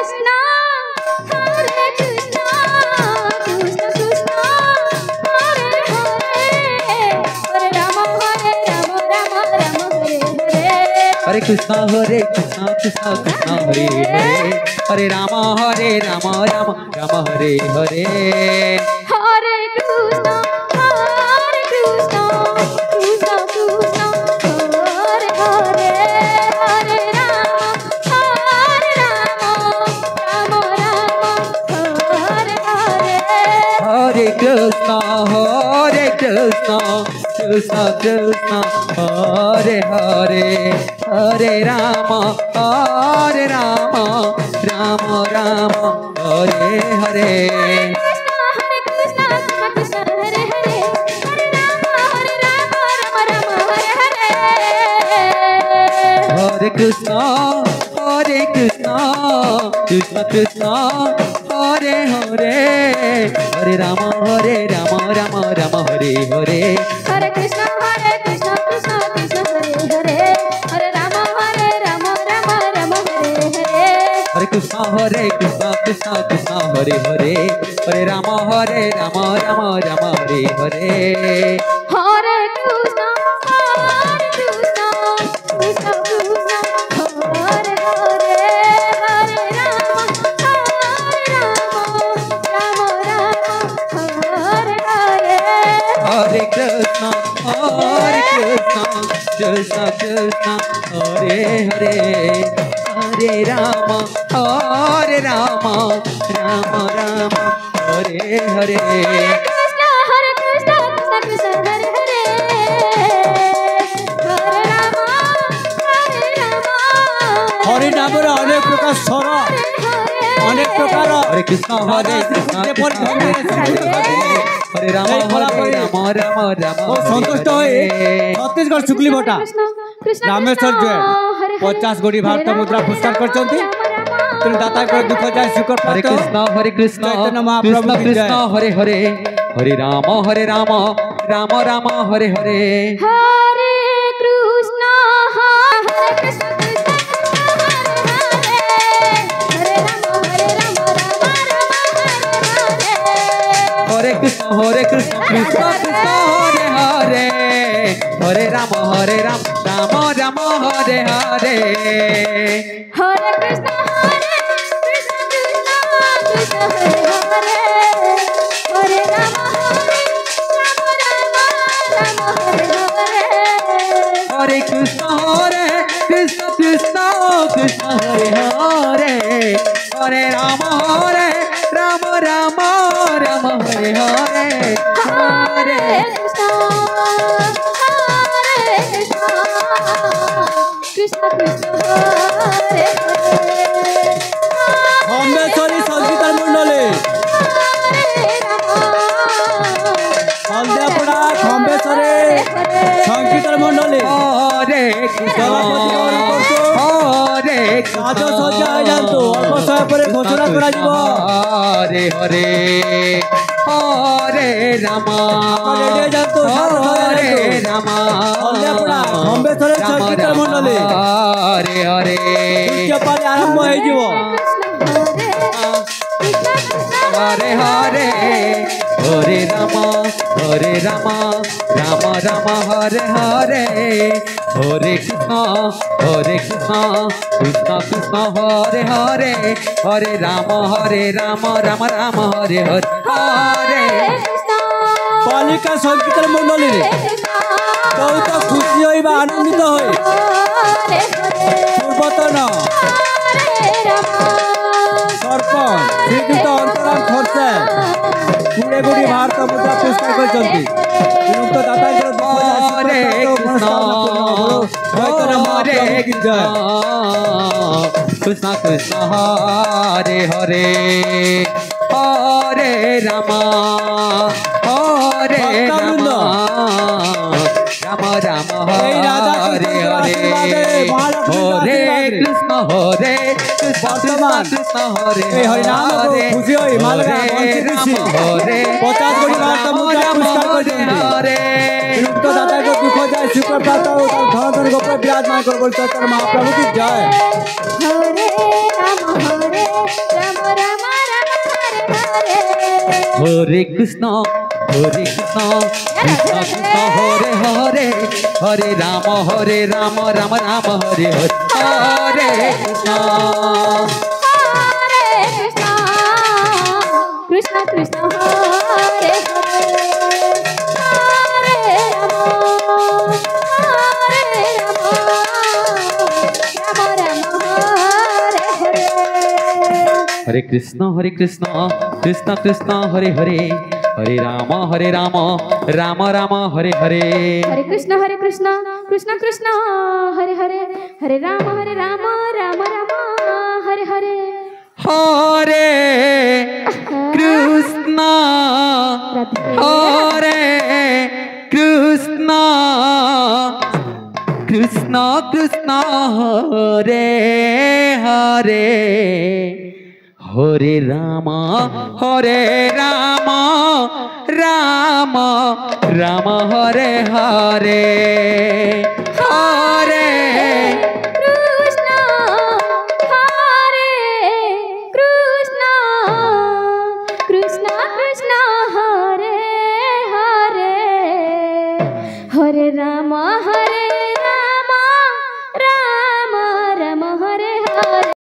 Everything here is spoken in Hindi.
कृष्णा हरे कृष्णा कृष्णा कृष्णा हरे हरे हरे राम राम राम हरे हरे हरे कृष्णा कृष्णा कृष्णा हरे हरे हरे राम राम हरे हरे हरे कृष्णा कृष्णा कृष्णा हरे हरे हरे राम राम राम हरे हरे हरे कृष्णा कृष्णा हरे हरे हरे राम राम हरे हरे हरे कृष्णा कृष्णा कृष्णा हरे हरे हरे राम राम राम हरे हरे हरे कृष्णा कृष्णा कृष्णा हरे हरे हरे राम राम राम हरे हरे हरे कृष्णा कृष्णा कृष्णा हरे हरे हरे राम राम राम हरे हरे हरे कृष्णा कृष्णा कृष्णा हरे हरे हरे राम हरे हरे हरे कृष्णा कृष्णा कृष्णा हरे हरे हरे राम राम राम हरे हरे कृष्णा कृष्णा कृष्णा हरे हरे हरे राम हरि नाम अनेक प्रकार स्वर अनेक प्रकार हरे कृष्णा हरे राम राम संतुष्ट हो छत्तीसगढ़ शुक्ली भट्टा रामेश्वर जो 50 गोटी भारत मुद्रा पुरस्कार करछंती तेणु दाता को दुख जाय स्वीकार हरे कृष्णा चैतन्य महाप्रभु की जय। हरे हरे हरे राम राम राम हरे हरे हरे कृष्णा हरे कृष्ण कृष्ण कृष्ण हरे हरे हरे राम राम राम हरे हरे हरे कृष्णा कृष्ण कृष्ण हरे हरे हरे राम राम हरे हरे हरे कृष्ण कृष्ण कृष्ण हरे हरे हरे राम राम राम हरे हरे हरे कृष्ण कृष्ण हरे हरे खंडेश्वरी संगीत मंडली हल्दियापड़ा खंडेश्वरी संगीत मंडली हरे कृष्ण हरे साजो सज्जा है जानतो अल्प समय पर घोषणा करा जीवो हरे हरे हरे राम रेडियो जानतो हरे राम हल्दियापड़ा खंडेश्वरी संगीत मंडली हरे हरे नृत्य पाली आरंभ हो जीवो हरे हरे हरे राम राम राम हरे हरे हरे कृष्ण कृष्ण कृष्ण हरे हरे हरे राम राम राम हरे हरे हरे बालिका संगीत मंडली रे बहुत खुशी होइबा आनंदित होई पूर्वतन सरपंच श्रीयुक्त अंतराम खर्चे 20 गोटी भारत मुद्रा पुरस्कार करछंती श्रीयुक्त दाता हरे कृष्ण कृष्ण कृष्ण हरे हरे हरे राम राम हरे हरे हरे कृष्ण वर्तमान कृष्ण हरे हरिनाम खुशी होई मालगा राम हरे 50 गोटी भारत मुद्रा पुरस्कार करछंती श्रीयुक्त दाता को दुख जाय स्वीकार प्राप्त हो धन धन गोपाल विराजमान कर बोल चैतन्य महाप्रभु की जय हरे राम हरे कृष्ण कृष्ण कृष्ण हरे हरे हरे राम राम राम हरे हरे हरे कृष्ण कृष्ण कृष्ण हरे हरे हरे राम राम राम हरे हरे हरे कृष्ण कृष्ण कृष्ण हरे हरे हरे राम राम राम हरे हरे हरे कृष्ण कृष्ण कृष्ण हरे हरे हरे राम राम राम हरे हरे हरे कृष्ण हरे कृष्ण कृष्ण कृष्ण हरे हरे हरे राम राम राम हरे हरे